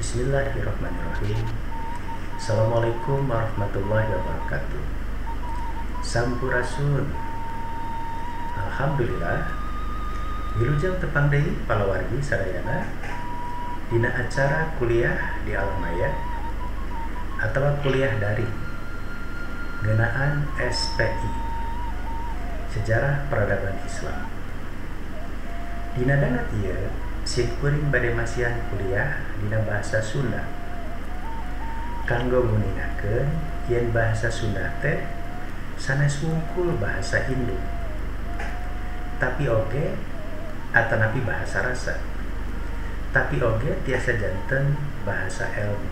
Bismillahirrahmanirrahim. Assalamualaikum warahmatullahi wabarakatuh. Sampurasun. Alhamdulillah. Wilujeng tepang deui palawargi sadayana dina acara kuliah di Alamaya atau kuliah daring ngeunaan SPI Sejarah Peradaban Islam. Dina dangat ieu simkuring bade masihan kuliah dina bahasa Sunda kanggo nguningakeun yen bahasa Sunda teh sanes wungkul bahasa Hindu tapi oge atanapi bahasa rasa tapi oge tiasa janten bahasa ilmu.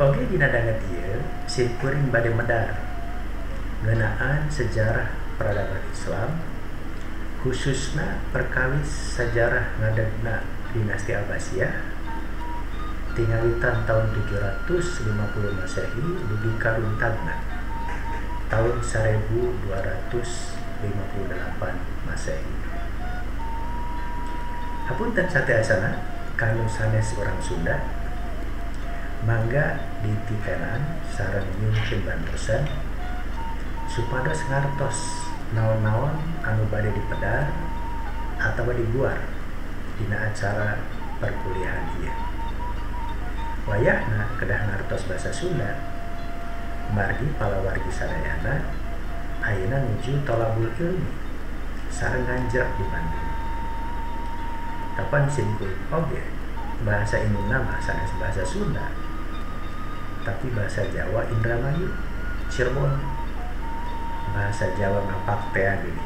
Oge dina danget ieu simkuring bade medar ngeunaan sejarah peradaban Islam khususna perkawis sejarah ngadegna dinasti Abbasiyah tingawitan tahun 750 Masehi dugi karuntagna tahun 1258 Masehi. Hapunten sateasana kanu sanes urang Sunda mangga dititenan sareng nyuncun bantosan supados ngartos naon-naon anu bade dipedar atau dibuar dina acara perkuliahan ieu. Wayahna kedah ngartos basa Sunda margi palawargi sadayana ayeuna nuju tolabul ilmi sareng nganjrek di Bandung. Kapan simkuring oge bahasa induna mah sanes bahasa Sunda tapi bahasa Jawa Indramayu Cirebon bahasa Jawa ngapak teh gini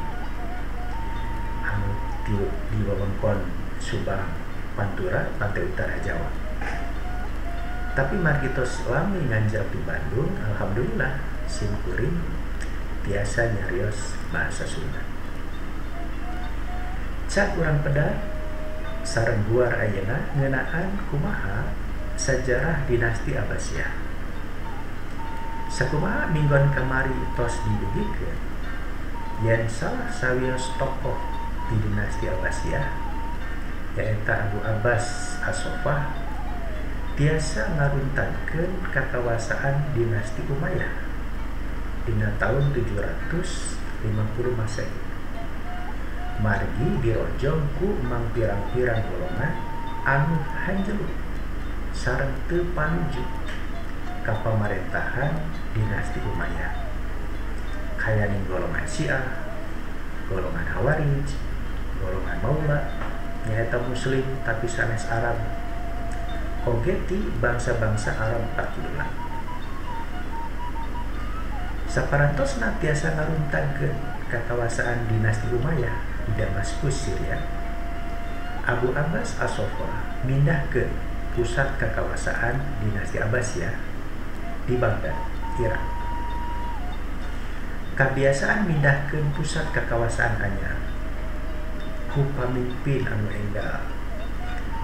anu di wewengkon Subang Pantura pantai utara Jawa. Tapi margitos lami nganjak di Bandung alhamdulillah simkuring tiasa nyarios bahasa Sunda. Cak urang pedar sareng guar ayeuna ngeunaan kumaha sejarah dinasti Abbasiyah. Sakumaha minggon kamari tos didugikeun yen salah sawios tokoh di dinasti Abbasiyah yaeta Abu Abbas As-Soffah tiasa ngaruntankeun kakawasaan dinasti Umayyah dina tahun 750 Masehi. Margi dirojong ku mang pirang-pirang golongan anu hanjelu sareng teu panuju ka pamarentahan dinasti Umayyah. Kayaning golongan Syiah, golongan Khawarij, golongan Maula, nyaeta muslim tapi sanes Arab. Oge ti bangsa-bangsa Arab pakidulang. Saparantosna tiasa ngaruntagkeun kakawasaan dinasti Umayyah di Damaskus, Syria. Abu Abbas As-Soffah mindahkeun pusat kakawasaan dinasti Abbasiyah di Baghdad, Irak. Kabiasaan mindahkeun pusat kakawasaan anyar ku pamimpin anu enggal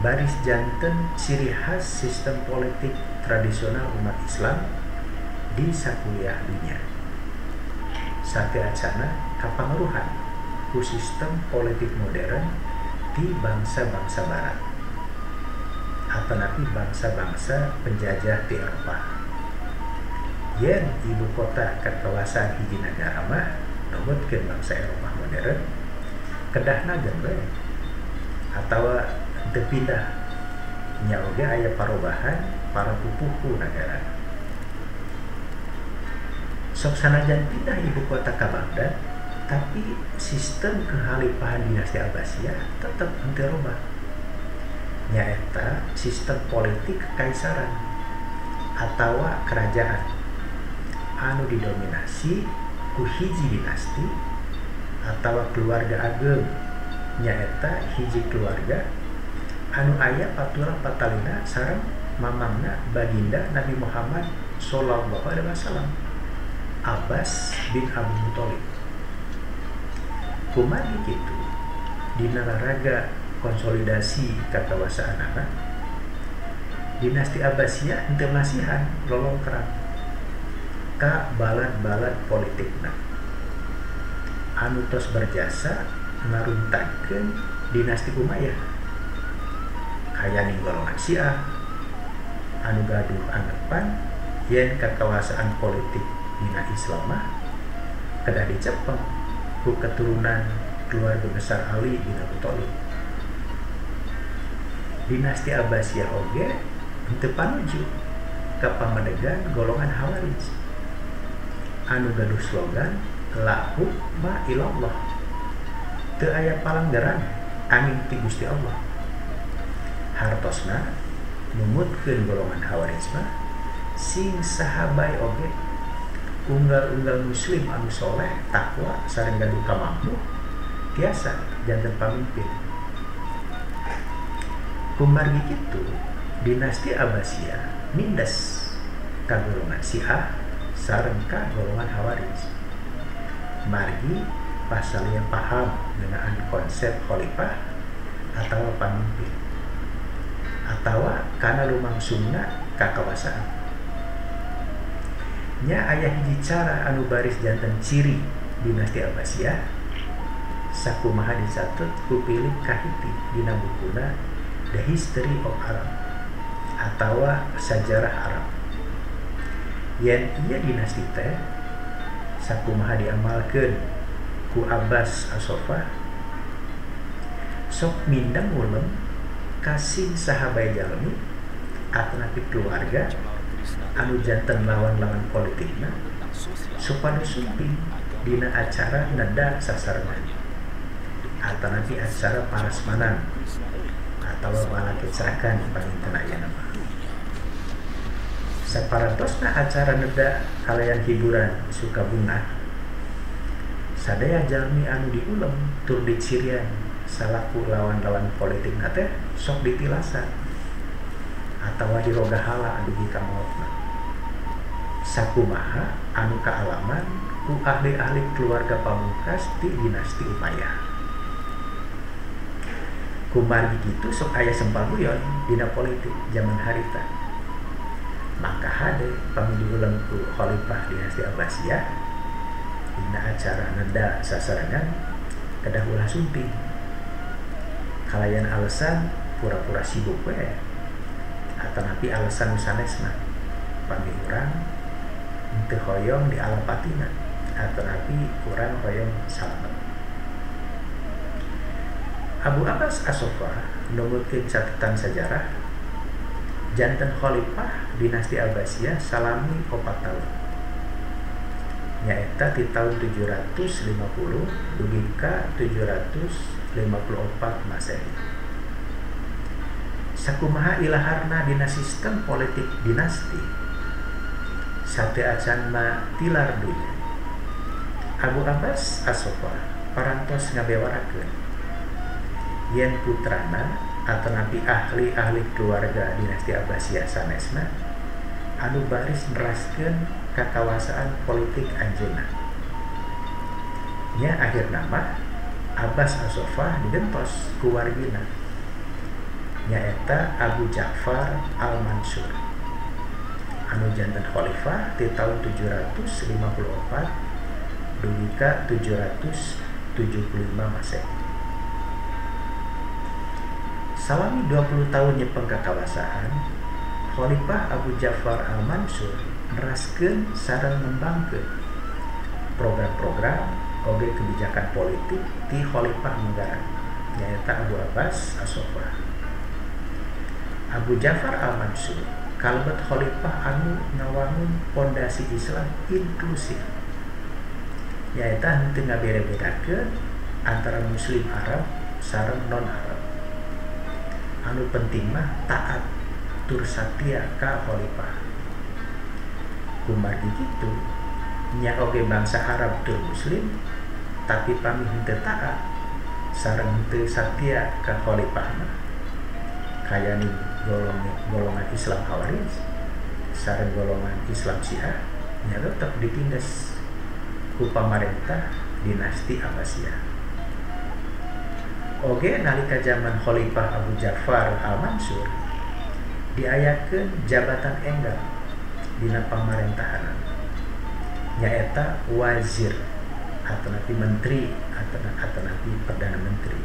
baris janten ciri khas sistem politik tradisional umat Islam di sakuliah dunia. Sateacana kapangaruhan ku sistem politik modern di bangsa-bangsa barat atanapi bangsa-bangsa penjajah di Eropa. Yen ibu kota kakawasaan hiji nagara mah numutkeun bangsa Eropa modern kedahna geun we atawa teu pindah nya oge aya parobahan para pupuhu nagara. Sok sanajan pindah ibu kota ka Baghdad tapi sistem kehalifahan dinasti Abbasiyah tetep henteu robah. Nyaeta sistem politik kekaisaran atawa kerajaan anu didominasi ku hiji dinasti atawa keluarga ageng nyaeta hiji keluarga anu aya paturah patalina sareng mamangna baginda Nabi Muhammad sallallahu alaihi wasallam Abbas bin Abdul Muthalib. Kumaha kitu dina raraga konsolidasi kakawasaanana dinasti Abbasiyah henteu masihan lolongkrang ka balad-balad politikna anu tos berjasa ngaruntakeun dinasti Umayyah hayaning golongan Syiah anu gaduh anggapan yen kekuasaan politik dina Islam mah kedah dicepeng ku keturunan keluarga besar Ali bin Abi Thalib. Dinasti Abbasiyah oge henteu panuju ka pamadegan golongan Khawarij anu gaduh slogan la hukma ilallah, teu aya palanggaran angin ti Gusti Allah. Hartosna numutkeun golongan Khawarij mah sing sahabai oge unggal-unggal muslim anu soleh takwa sareng gaduh kamampuh tiasa janten pamimpin. Kumargi kitu dinasti Abbasiyah mindes ka golongan Syiah sareng ka golongan Khawarij. Margi pasalnya paham dengan konsep khalifah atau pamimpin atau kana lumangsungna kakawasan. Nya aya hiji cara anu baris janten ciri dinasti Abbasiyah sakumaha dicatet ku Philip Kahiti dina bukuna The History of Arab atau Sajarah Arab. Yen ieu dinasti teh sakumaha diamalkeun ku Abbas As-Soffah sok mindeng ulem kasing sahabai jalmi atanapi keluarga anu janten lawan-lawan politikna supaya sumping dina acara neda sasarengan atanapi acara parasmanan atau balakecrakan palinten ayeuna mah. Saparantosna acara neda kalayan hiburan suka bunga sadaya jalmi anu diulem tur dicirian salaku lawan-lawan politik teh sok ditilasan atawa diroga hala dugi ka mautna. Sakumaha anu kaalaman ku ahli-ahli keluarga pamungkas ti dinasti Umayyah. Kumargi kitu sok aya sempalguyon dina politik zaman harita. Maka hade pami diulang ku khalifah dinasti Abbasiyah dina acara neda sasarangan kedah ulah sumping. Kalayan alasan pura-pura sibuk we atanapi alasan sanesna pami urang henteu hoyong di alapatina atanapi urang hoyong salamet. Abu Abbas As-Soffah numutkeun catatan sejarah janten khalifah dinasti Abbasiyah salami 4 tahun nyaeta di tahun 750 dugi ka 754 Masehi. Sakumaha ilaharna dina sistem politik dinasti sate acan ma tilar dunya. Abu Abbas As-Soffah parantos ngabewarakeun yen putrana atanapi ahli-ahli keluarga dinasti Abbasiyah sanesna anu baris neraskeun kakawasaan politik anjeunna. Nya akhir nama Abbas As-Soffah digentos ku wargina nyaeta Abu Ja'far Al-Mansur anu janten khalifah di tahun 754 dugi ka 775 Masehi. Salami 20 tahun nyepeng kakawasaan, Khalifah Abu Ja'far Al-Mansur neraskeun sareng ngembangkeun program-program oge kebijakan politik ti Khalifah Munggara nyaeta Abu Abbas As-Soffah. Abu Ja'far Al-Mansur kalebet khalifah anu ngawangun pondasi Islam inklusif nyaeta henteu ngabere-bedakeun antara muslim Arab sareng non-Arab. Anu penting mah taat tur satia ka khalifah. Kumargi kitu nya oge bangsa Arab tur muslim tapi pami henteu taat sareng henteu satia ka khalifah mah kayani golongan Islam Khawarij sareng golongan Islam Syiah nya tetep ditindas ku pamarentah dinasti Abbasiyah. Oge nalika zaman Khalifah Abu Ja'far Al-Mansur diayakeun jabatan enggal dina pamarentahanan nyaeta wazir atanapi menteri atanapi perdana menteri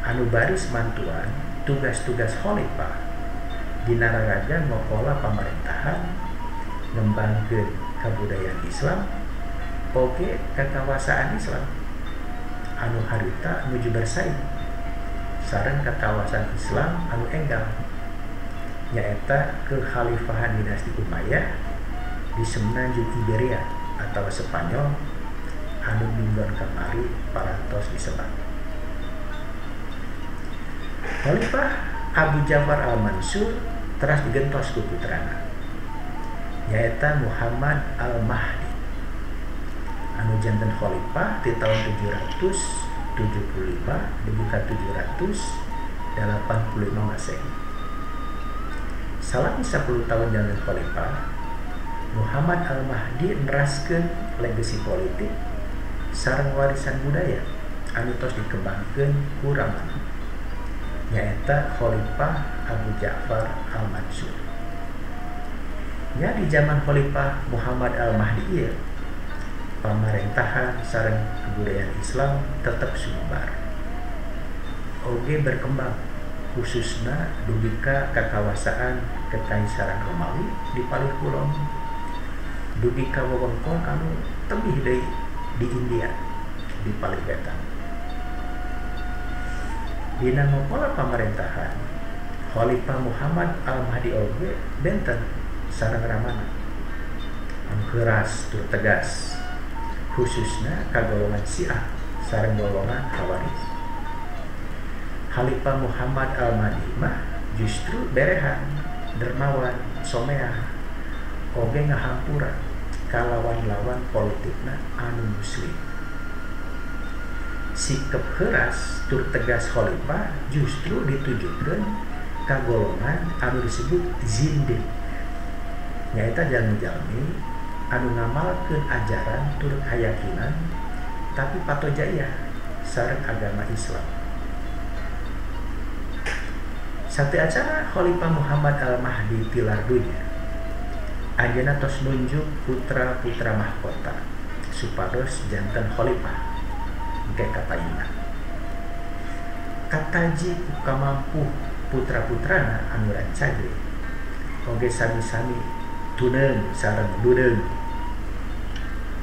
anu baris mantuan tugas-tugas khalifah dina raraga ngokola pamerintahan, ngembangkeun kabudayaan Islam oge kekawasan Islam anu harita nuju bersaing sareng kekawasan Islam anu enggal nyaeta kekhalifahan dinasti Umayyah di semenanjung Iberia atau Spanyol anu minggon kamari parantos disebat. Khalifah Abu Ja'far al-Mansur teras digentos ku putrana nyaeta Muhammad al-Mahdi anu janten khalifah di tahun 775 dibuka 785 Masehi. Salami 10 tahun janten khalifah, Muhammad al-Mahdi neraskeun legasi politik sareng warisan budaya anu tos dikembangkeun ku ramana nyaeta Khalifah Abu Ja'far al-Mansur. Nya di zaman Khalifah Muhammad al-Mahdi ieu pamarentahan sareng kebudayaan Islam tetap sumebar. Oge berkembang khususna dugi ka kakawasaan Kekaisaran Romawi di palih kulon, dugi ka wewengkon anu tebih deui di India di palih wetan. Dina ngopola pamarentahan Khalifah Muhammad al-Mahdi oge benten sareng ramana anu keras tur tegas khususna ka golongan Syiah sareng golongan Khawarij. Khalifah Muhammad al-Mahdi mah justru berehan, dermawan, someah, oge ngahampura kalawan-lawan politikna anu muslim. Sikap keras tur tegas Khalifah justru ditujukeun ka golongan anu disebut zindiq, nyaeta jalmi-jalmi anu ngamalkeun ajaran tur keyakinan tapi patojaya sareng agama Islam. Sate acara Khalifah Muhammad al-Mahdi tilar dunya anjeunna tos nunjuk putra-putra mahkota supados janten khalifah engke kapaina kataji kamampuh putra-putrana anu rancage oge sami-sami tuneung sareng dudeung.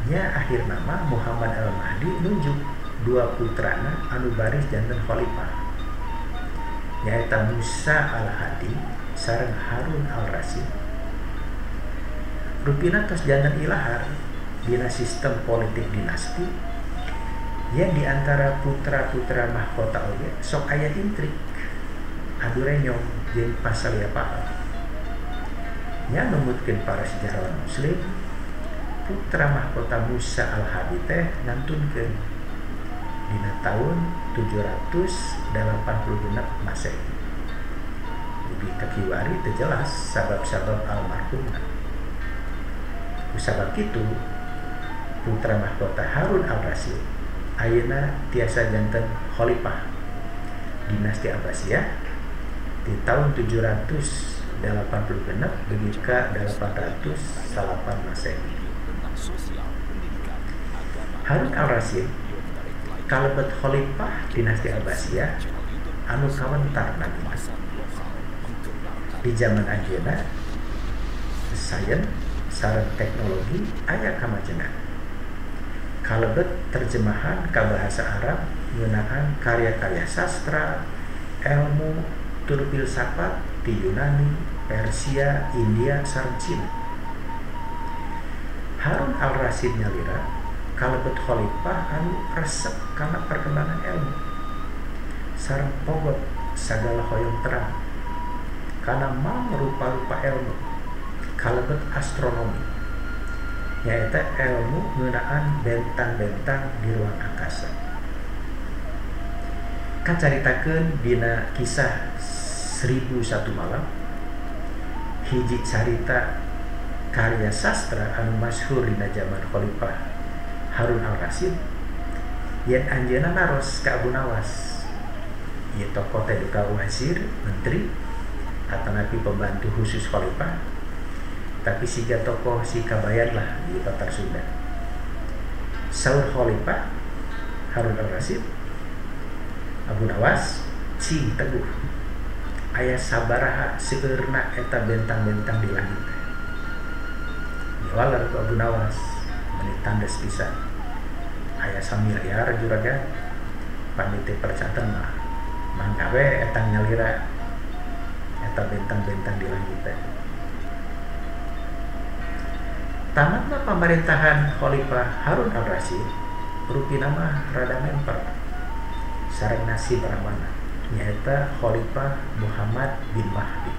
Nya akhir nama Muhammad al-Mahdi nunjuk dua putrana anu baris janten khalifah nyaeta Musa al-Hadi sareng Harun al-Rasyid. Rupina tos janten ilahar dina sistem politik dinasti yang diantara putra-putra mahkota oge sok aya intrik adu renyong jeung pasalia paham. Nya numutkeun para sejarawan muslim putra mahkota Musa al-Hadi teh ngantunkeun dina tahun 786 Masehi. Di kakiwari teu jelas sabab-sabab almarhumna. Kusabab kitu putra mahkota Harun al-Rasyid ayeuna tiasa janten khalifah dinasti Abbasiyah di tahun 786 dugi ka 808 Masehi. Harun al-Rasyid kalebet khalifah dinasti Abbasiyah anu kawentar nagina. Di zaman ajeuna sains sareng teknologi aya kamajengan. Kalebet terjemahan ka bahasa Arab ngeunaan karya-karya sastra, ilmu, tur filsafat di Yunani, Persia, India, sareng Cina. Harun al-Rasyid nyalira kalebet khalifah anu resep kana perkembangan ilmu sareng pogot sagala hoyong terang kana mang rupa-rupa ilmu kalebet astronomi nyaeta ilmu ngeunaan bentang-bentang di ruang angkasa. Kacaritakeun dina kisah 1001 malam hiji carita karya sastra anu masyhur dina zaman khalifah Harun al-Rasyid yen anjeunna naros ka Abu Nawas ieu tokoh teh duka wazir, menteri atanapi pembantu khusus khalifah tapi siga tokoh si kabayan lah di Tatar Sunda. Saur khalifah Harun al-Rasyid Abu Nawas cing teguh aya sabaraha seueurna eta bentang-bentang di langit. Walar ku Abu Nawas menit tandes pisan aya samiliar juragan pamiti percatan mah mangkawe eta nyalira eta bentang-bentang di langit. Tamatna pemerintahan Khalifah Harun al-Rasyid rupina mah rada memper sareng nasib ramana nyaeta Khalifah Muhammad bin Mahdi.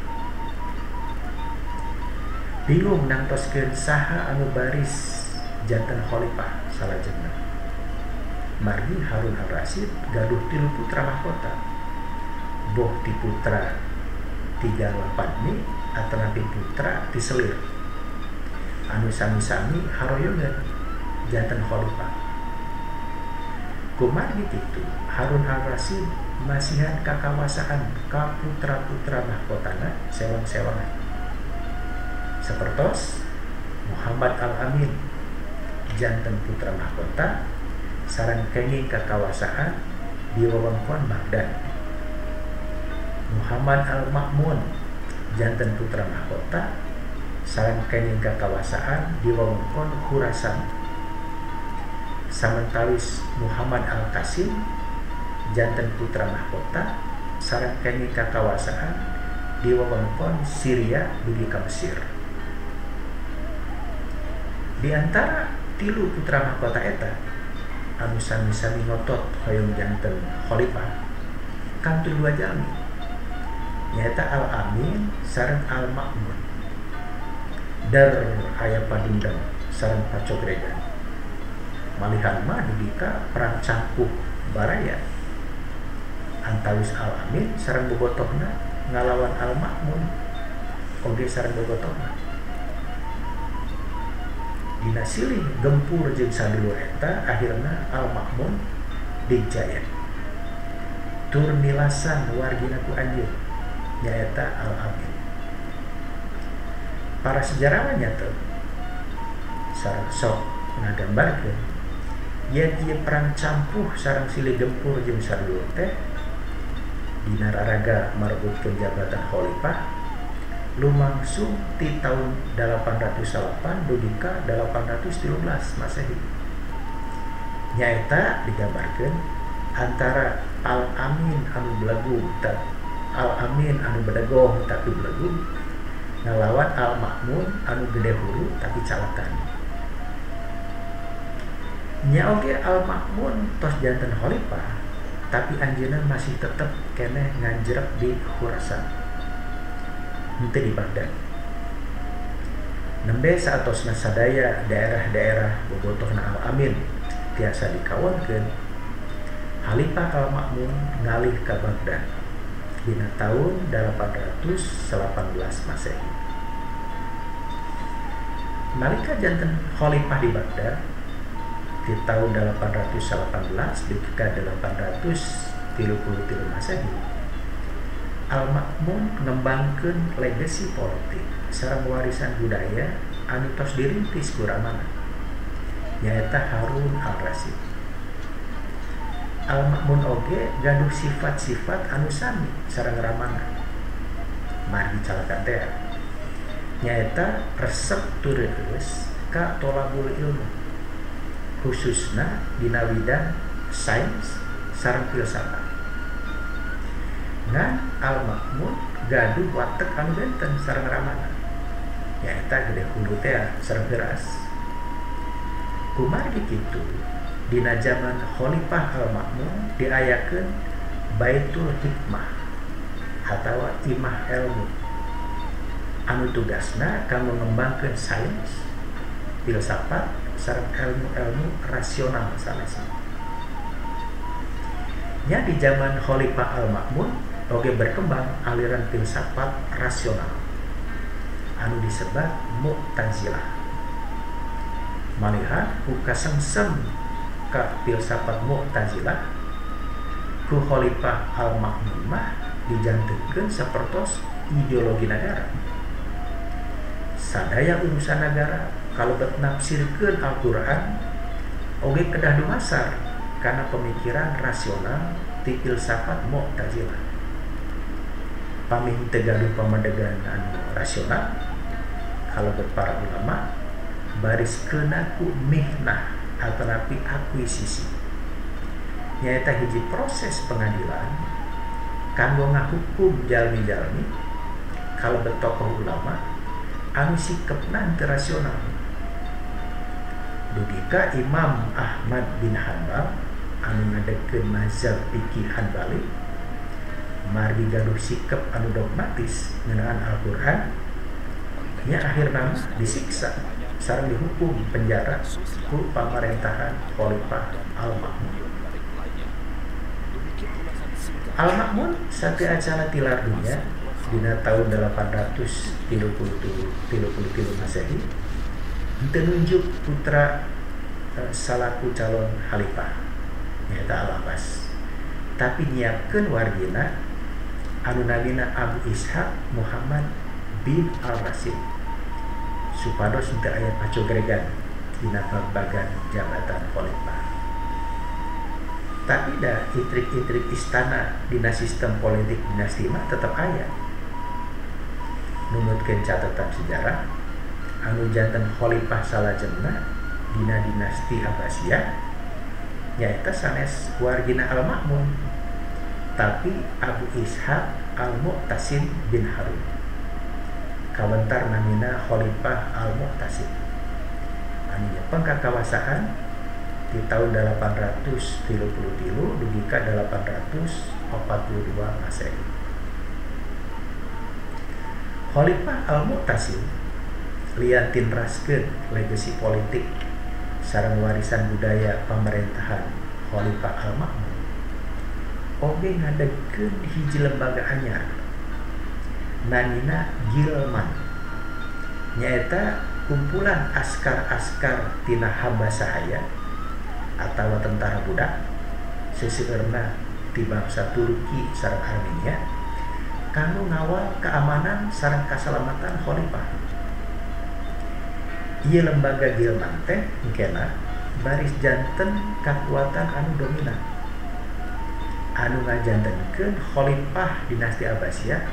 Bingung nangtoskeun saha anu baris janten Khalifah salajengna. Margi Harun al-Rasyid gaduh 3 putra mahkota. Boh ti putra 38 ni atanapi putra ti selir. Anu sami-sami haroyongan janten Khalifah. Kumargi kitu Harun al-Rasyid masihan kakawasaan ka putra-putra mahkotana sewang-sewangan. Sapertos Muhammad al-Amin janten putra mahkota sareng kenging kakawasaan di wewengkon Baghdad. Muhammad al-Ma'mun janten putra mahkota sareng kenging kakawasaan di wewengkon Khurasan. Samantawis Muhammad al-Qasim janten putra mahkota sareng kenging kakawasaan di wewengkon Syria dugi ka Mesir. Di antara 3 putra mahkota eta anu sami-sami ngotot hoyong janten Khalifah kantu 2 jalmi nyaeta Al-Amin sareng Al-Ma'mun. Dar aya padundang sareng pacogregan malihan mah dudika perang campuh baraya antawis Al-Amin sareng bobotohna ngalawan Al-Ma'mun oge sareng bobotohna. Dina silih gempur jeung sadulur eta akhirna Al-Ma'mun dijaya tur nilasan wargina ku anjeun nyaeta Al-Amin. Para sejarawan nyata sareng sok ngagambarkeun yen ieu perang campuh sareng silih gempur jeung sadulur teh dina raraga marbutkeun jabatan Khalifah lumangsung ti tahun 808 dugi ka 813 Masehi. Nyaeta digambarkeun antara Al-Amin anu belagu Al-Amin anu bedagoh tapi belagu ngalawan Al-Ma'mun anu gede huru tapi calakan. Nya oge Al-Ma'mun tos janten Khalifah tapi anjeunna masih tetep keneh nganjrek di Khurasan henteu di Baghdad. Nembe saatosna sadaya daerah-daerah bobotohna Al-Amin tiasa dikawankeun, Khalifah Al-Ma'mun ngalih ka Baghdad dina tahun 818 Masehi. Nalika janten Khalifah di Baghdad di tahun 818 dugi ka 833 Masehi, Al-Ma'mun ngembangkeun legasi politik sareng warisan budaya anu tos dirintis ku ramana nyaeta Harun al-Rasyid. Al-Ma'mun oge gaduh sifat-sifat anu sami sareng ramana. Margi calakan teh nyaeta resep tureueus ka tolabul ilmu khususna dina bidang sains sareng filsafat. Ngan Al-Ma'mun gaduh watek anu benten sareng ramana nyaeta gede hulu teh sareng beras. Kumargi kitu dina zaman Khalifah Al-Ma'mun diayakeun Baitul Hikmah atawa imah ilmu anu tugasna kanggo ngembangkeun sains, filsafat sareng ilmu-ilmu rasional salesa. Nya di zaman Khalifah Al-Ma'mun oge berkembang aliran filsafat rasional anu disebat Mu'tazilah. Malihan ku kasengsem ka filsafat Mu'tazilah ku Khalifah Al-Ma'mun mah dijanteukeun sapertos ideologi negara. Sadaya urusan negara kalebet nafsirkeun Al-Qur'an oge kedah dumasar kana pemikiran rasional ti filsafat Mu'tazilah. pamih tegaduh pamadegan anu rasional kalau para ulama baris kenaku mihnah atau napi akuisisi nyaeta hiji proses pengadilan kanggo ngahukum jalmi-jalmi kalau tokoh ulama anu sikepna teu rasional. Dugika Imam Ahmad bin Hanbal anu ngadekeun mazhab fikih Hanbali margi gaduh sikap anu dogmatis ngeunaan Al-Qur'an nya akhirna disiksa sareng dihukum penjara ku pamerintahan Khalifah Al-Ma'mun. Al-Ma'mun sate acara tilar dunia dina tahun 833 Masehi tenunjuk putra salaku calon khalifah nyaeta Al-Abbas, tapi nyiapkeun wargina anu nabina Abu Ishaq Muhammad bin Al-Rasid supados teu aya pacogregan dina babagan jabatan khalifah. Tapi da intrik-intrik istana dina sistem politik dinasti mah tetep aya. Numutkeun catatan sejarah anu janten khalifah salajengna dina dinasti Abbasiyah nyaeta sanes wargina Al-Ma'mun, tapi Abu Ishaq Al-Mu'tasim bin Harun kawentar namina Khalifah Al-Mu'tasim anu nyepeng kakawasaan di tahun 833 dugi ka 842 Masehi. Khalifah Al-Mu'tasim lian tinraskeun legasi politik sareng warisan budaya pemerintahan Khalifah Al-Ma'mun oge ngadegkeun hiji lembaga anyar namina Gilman nyaeta kumpulan askar-askar tina Habasahaya atawa tentara budak seseueurna ti bangsa Turki sareng Armenia kanggo ngawal keamanan sareng kasalamatan khalifah. Ieu lembaga Gilman teh engkena baris janten kakuatan anu dominan anu ngajantenkeun khalifah dinasti Abbasiyah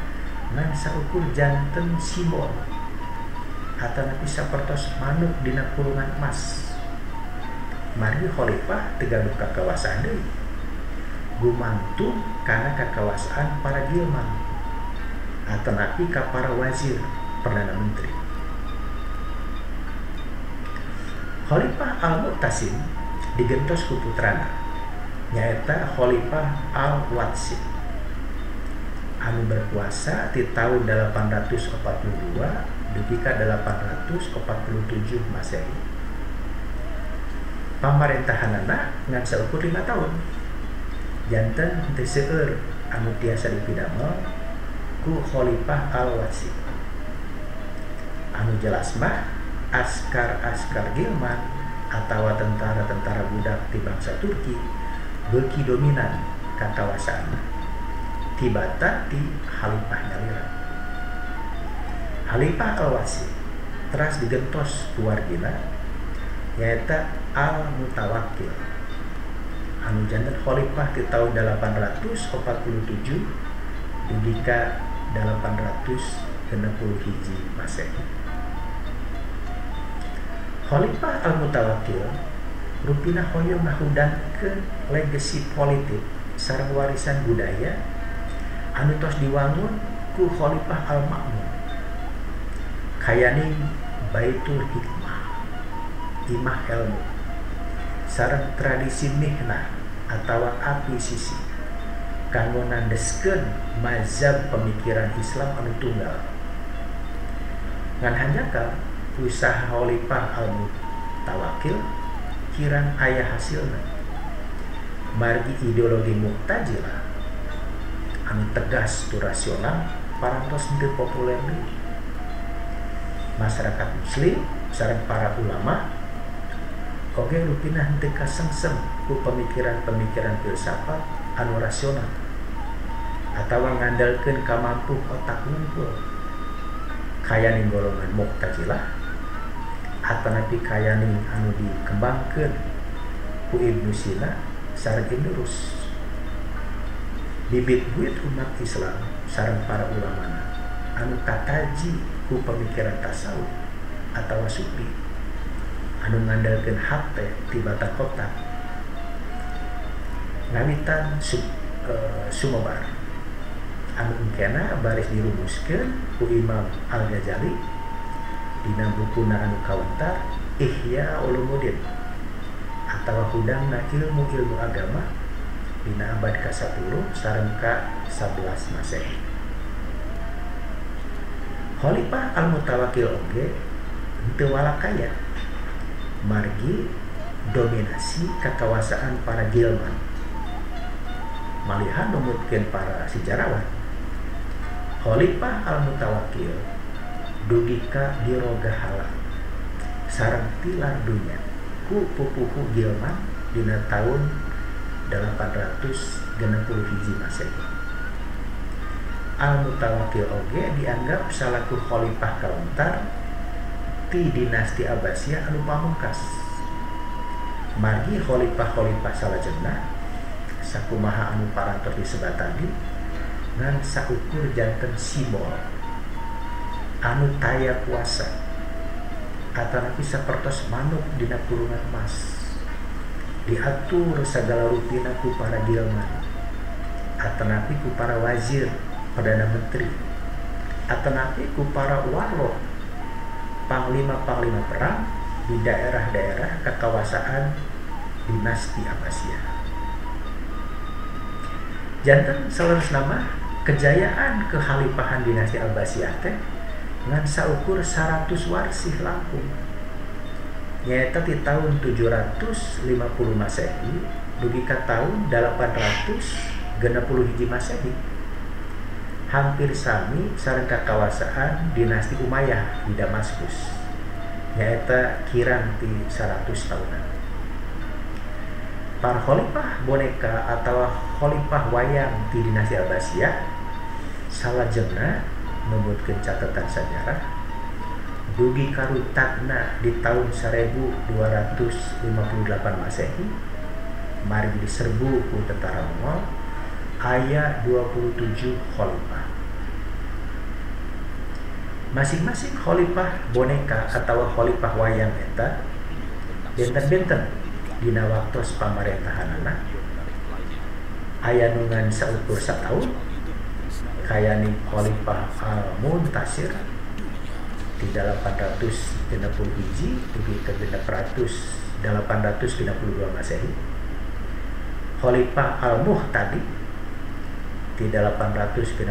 ngan saukur janten simbol atanapi sapertos manuk dina kurungan emas. Mari khalifah teu gaduh kakawasaan deui gumantung kana kakawasaan para Gilman atanapi ka para wazir perdana menteri. Khalifah Al-Mu'tasim digentos ku putrana nyaeta Khalifah Al-Watsid anu berkuasa di tahun 842 dugi ka 847 Masehi. Pamerintahanana ngan saukur 5 tahun. Janten teu seueur anu tiasa dipidamel ku Khalifah Al-Watsid. Anu jelas mah askar-askar Gilman atawa tentara-tentara budak di bangsa Turki beuki dominan katawasaanna tibata di Khalifah nyalira. Khalifah Al-Watsid teras digentos ku wargina nyaeta Al-Mutawakkil anu janten khalifah di tahun 847 dugi ka 861 Masehi. Khalifah Al-Mutawakkil rupina hoyong ngahudankeun legasi politik sareng warisan budaya anu tos diwangun ku Khalifah Al-Ma'mun. Kayaning Baitul Hikmah, imah ilmu, sareng tradisi mihnah atawa akuisisi kanggo nandeskeun mazhab pemikiran Islam anu tunggal. Ngan hanjakal usaha Khalifah Al-Mutawakkil kirang aya hasilna. Margi ideologi Mu'tazilah anu tegas tu rasional parantos teu populer deui. Masyarakat muslim sareng para ulama oge rupina henteu kasengsem ku pemikiran-pemikiran filsafat anu rasional atawa ngandalkeun kamampu otak ngumpul kayaning golongan Mu'tazilah atanapi kayaning anu dikembangkeun ku Ibnu Sina sareng Ibnu Rus. Bibit buit umat Islam sareng para ulamana anu kataji ku pemikiran tasawuf atau sufi anu ngandalkeun hate ti bata kota ngawitan sumebar anu engkena baris dirumuskeun ku Imam Al-Ghazali dina bukuna anu kawentar Ihya Ulumuddin atawa hudangna ilmu-ilmu agama dina abad ke-10 sareng ke-11 Masehi. Khalifah Al-Mutawakkil oge henteu walakaya margi dominasi kekuasaan para Gilman. Malihan numutkeun para sejarawan Khalifah Al-Mutawakkil dugi ka dirogahala sareng tilar dunya ku pupuhu Gilman dina tahun 860 hiji Masehi. Al-Mutawakkil oge dianggap salaku khalifah kawentar ti dinasti Abbasiyah anu pamungkas. Margi khalifah-khalifah salajengna sakumaha anu parantos disebat tadi ngan saukur janten simbol anu taya kuasa atanapi sapertos manuk dina kurungan emas diatur sagala rutina ku para Gilman atanapi ku para wazir Perdana Menteri atanapi ku para warlord panglima-panglima perang di daerah-daerah kekuasaan dinasti Abbasiyah. Janten salerusna kejayaan kekhalifahan dinasti Abbasiyah teh ngan saukur 100 warsih langkung nyaeta ti tahun 750 Masehi dugi ka tahun 860 hiji Masehi. Hampir sami sareng kakawasaan dinasti Umayyah di Damaskus nyaeta kirang ti 100 tahunan. Para khalifah boneka atau khalifah wayang di dinasti Abbasiyah salajengna numutkeun catatan sejarah dugi karutakna di tahun 1258 Masehi mari diserbu ku tentara Mongol aya 27 khalifah. Masing-masing khalifah boneka atau khalifah wayang eta benten-benten dina waktos pamarentahanana aya nu ngan saukur sataun kayani khalifah Al-Muntasir di 860 hiji dugi ke 862 Masehi. Khalifah Al-Muhtadi di 898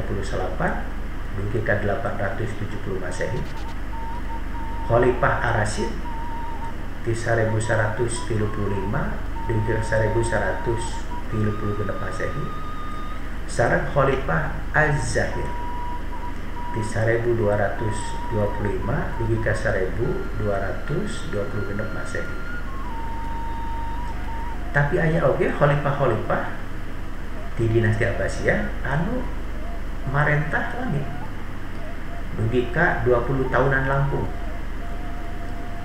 dugi ke 870 Masehi. Khalifah Ar-Rasyid di 1135 dugi ke 1136 Masehi. Sareng Khalifah Az-Zahir di 1225 dugi ka 1226 Masehi. Tapi aya oge khalifah-khalifah di dinasti Abbasiyah anu marentah langit dugi ka 20 tahunan langkung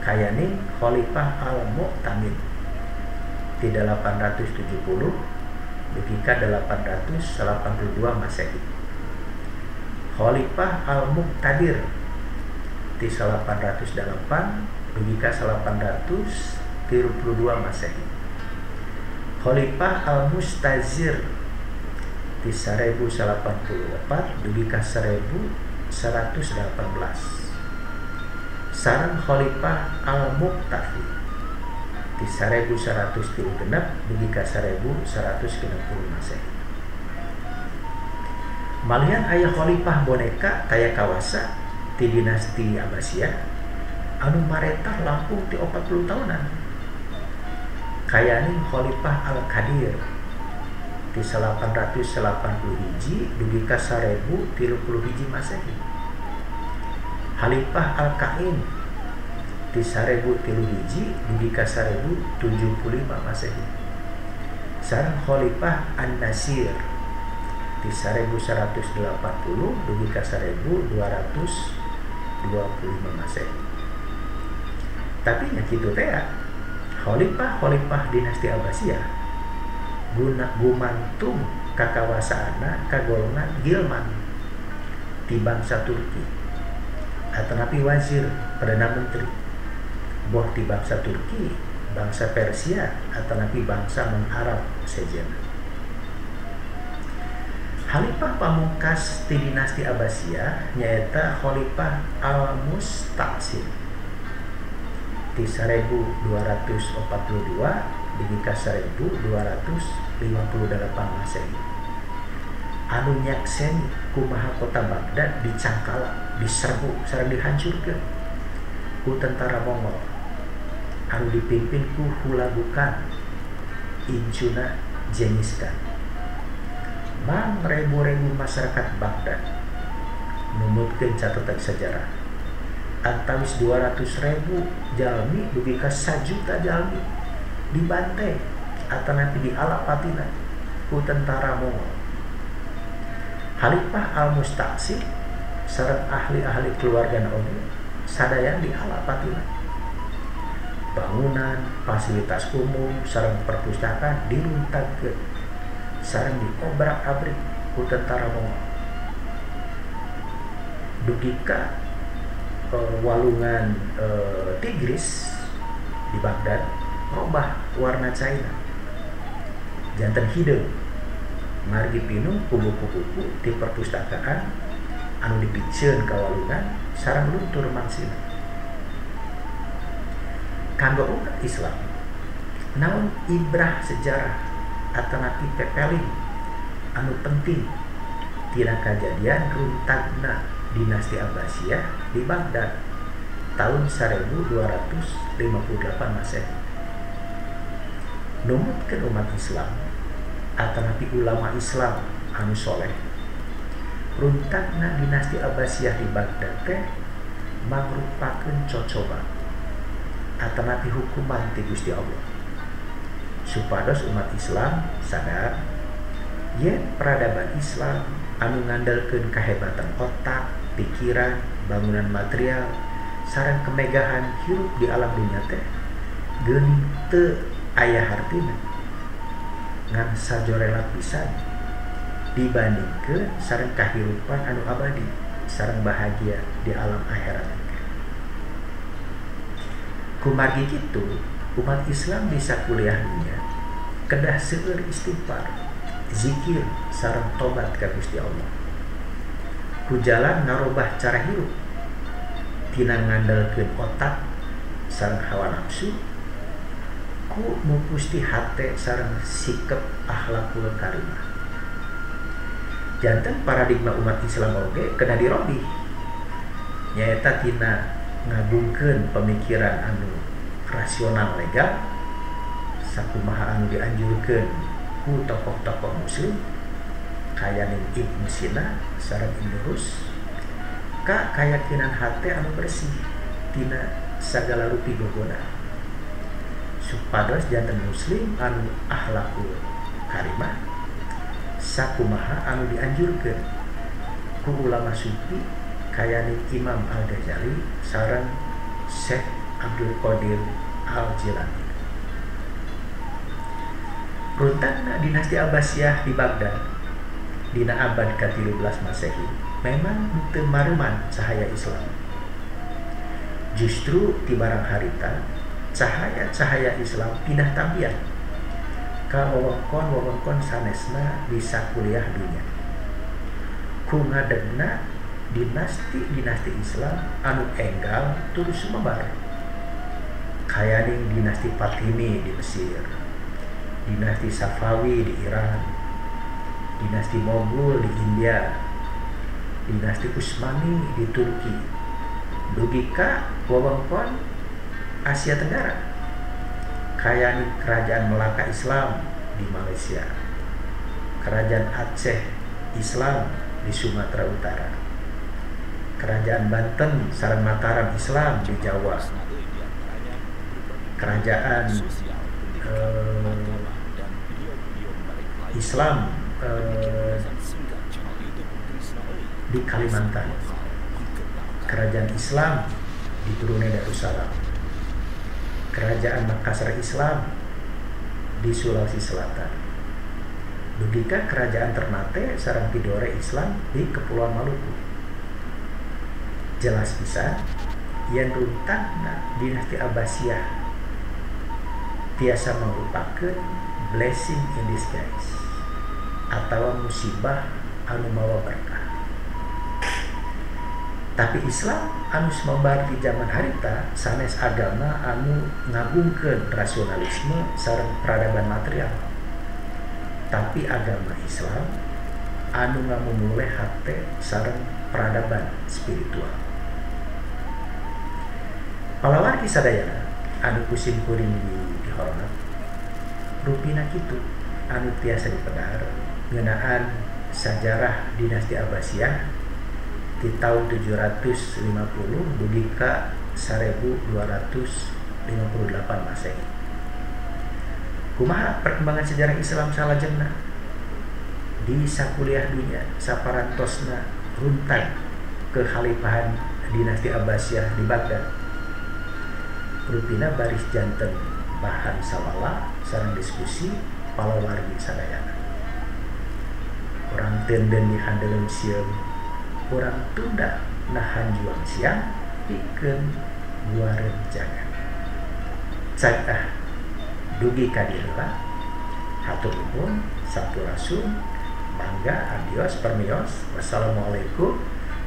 kayani Khalifah Al-Mu'tamid di 870 dugi ka 882 Masehi. Khalifah Al-Muqtadir di 808 dugi ka 832 Masehi. Khalifah Al-Mustazir di 1084 dugi ka 1118. Sareng Khalifah Al-Muqtafi di 1136 dugi ka 1160 Masehi. Malihan aya khalifah boneka taya kawasa ti dinasti Abbasiyah anu marentah langkung ti 40 tahunan. Kayani Khalifah Al-Qadir di 880 hiji dugi ka 1030 hiji Masehi. Khalifah Al-Qaim di 1003 hiji dugi ka 1075 Masehi. Sareng Khalifah An-Nasir di 1180 dugi ka 1225 Masehi. Tapi nya kitu teh khalifah-khalifah dinasti Abbasiyah guna gumantung kakawasaanna ka golongan Gilman di bangsa Turki atau napi wazir Perdana Menteri boh di bangsa Turki, bangsa Persia atau napi bangsa Arab sejen. Khalifah pamungkas ti dinasti Abbasiyah nyaeta Khalifah Al-Musta'sim di 1242 dibika 1258 Masehi. Anu nyakseni kumaha kota Baghdad dicangkala, diserbu sareng dihancurkeun ku tentara Mongol anu dipimpin ku Hulagukan Incuna Genghis Khan. Mang ribu-ribu masyarakat Baghdad numutkeun catatan sejarah antawis 200.000 jalmi dugi ka 1 juta jalmi dibantai atau nanti dialapatina ku tentara Mongol. Khalifah Al-Musta'sim sareng ahli-ahli keluarga oge sadaya dialapatina. Bangunan, fasilitas umum sareng perpustakaan diruntagkeun sareng diobrak-abrik ku tentara Mongol. Dugi ka walungan Tigris di Baghdad robah warna China janten hideung margi pinung ku buku-buku di perpustakaan anu dipicieun ka walungan sareng luntur mangsina. Kanggo umat Islam naon ibrah sejarah atau napi pepeling anu penting tina kejadian runtagna dinasti Abbasiyah di Baghdad tahun 1258 Masehi. Numutkeun umat Islam atau napi ulama Islam anu soleh runtagna dinasti Abbasiyah di Baghdad teh mangrupakeun cocoban atau napi hukuman ti Gusti Allah supados umat Islam sadar yen peradaban Islam anu ngandalkeun kahebatan otak, pikiran, bangunan material sareng kemegahan hirup di alam dunia teh geuning teu aya hartina ngan sajorela pisan dibandingkeun sareng kahirupan anu abadi sareng bahagia di alam akhirat. Kumargi kitu umat Islam bisa kuliah dunia kedah seueur istighfar, zikir sareng tobat ka Gusti Allah. Ku jalan ngarobah cara hirup tina ngandalkeun otak sareng hawa nafsu ku mupusti hate sareng sikap akhlakul karimah. Janten paradigma umat Islam oge kena dirobih nyaeta tina ngagungkeun pemikiran anu rasional legal sakumaha anu dianjurkeun ku tokoh-tokoh muslim kayanin Ibnu Sina sareng Ibnu Rus ka kayakinan hate anu bersih tina sagala rupi gogona supados janten muslim anu akhlakul karimah sakumaha anu dianjurkeun ku ulama sufi kayanin Imam Al-Ghazali sareng Syekh Abdul Qadir Al-Jilani. Runtagna dinasti Abbasiyah di Baghdad dina abad ke-13 Masehi memang teu mareman cahaya Islam. Justru ti barang harita cahaya-cahaya Islam pindah tabiat ka wewengkon-wewengkon sanesna bisa kuliah dunia. Ku ngadegna dinasti-dinasti Islam anu enggal terus sumebar. Kayaning dinasti Fatimi di Mesir, dinasti Safawi di Iran, dinasti Mogul di India, dinasti Utsmani di Turki, dugi ka wewengkon Asia Tenggara. Kayaning kerajaan Melaka Islam di Malaysia, kerajaan Aceh Islam di Sumatera Utara, kerajaan Banten sareng Mataram Islam di Jawa, kerajaan Islam di Kalimantan, kerajaan Islam di Brunei Darussalam, kerajaan Makassar Islam di Sulawesi Selatan, dugika kerajaan Ternate sareng Tidore Islam di Kepulauan Maluku, jelas pisan yen runtangna dinasti Abbasiyah tiasa merupakan blessing in disguise atau musibah anu mawa berkah. Tapi Islam anu sumebar di zaman harita sanes agama anu ngagungkeun rasionalisme sareng peradaban material. Tapi agama Islam anu ngamumuleh hate sareng peradaban spiritual. Palawargi sadayana anu kusim kuring dihormat, rupina kitu anu tiasa dipedar ngeunaan sajarah dinasti Abbasiyah di tahun 750 dugi ka 1258 Masehi. Kumaha perkembangan sejarah Islam salajengna di sakuliah dunia saparantosna runtang kekhalifahan dinasti Abbasiyah di Baghdad. Rupina baris janten bahan sawala sareng diskusi palawargi sadayana. Orang tenden dihandeuleun sieun, urang tunda nahan juang siang pikeun guareun jangan. Cai dugi ka dieu heula. Hatur nuhun, sampurasun, mangga adios permios. Wassalamualaikum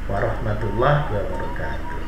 warahmatullahi wabarakatuh.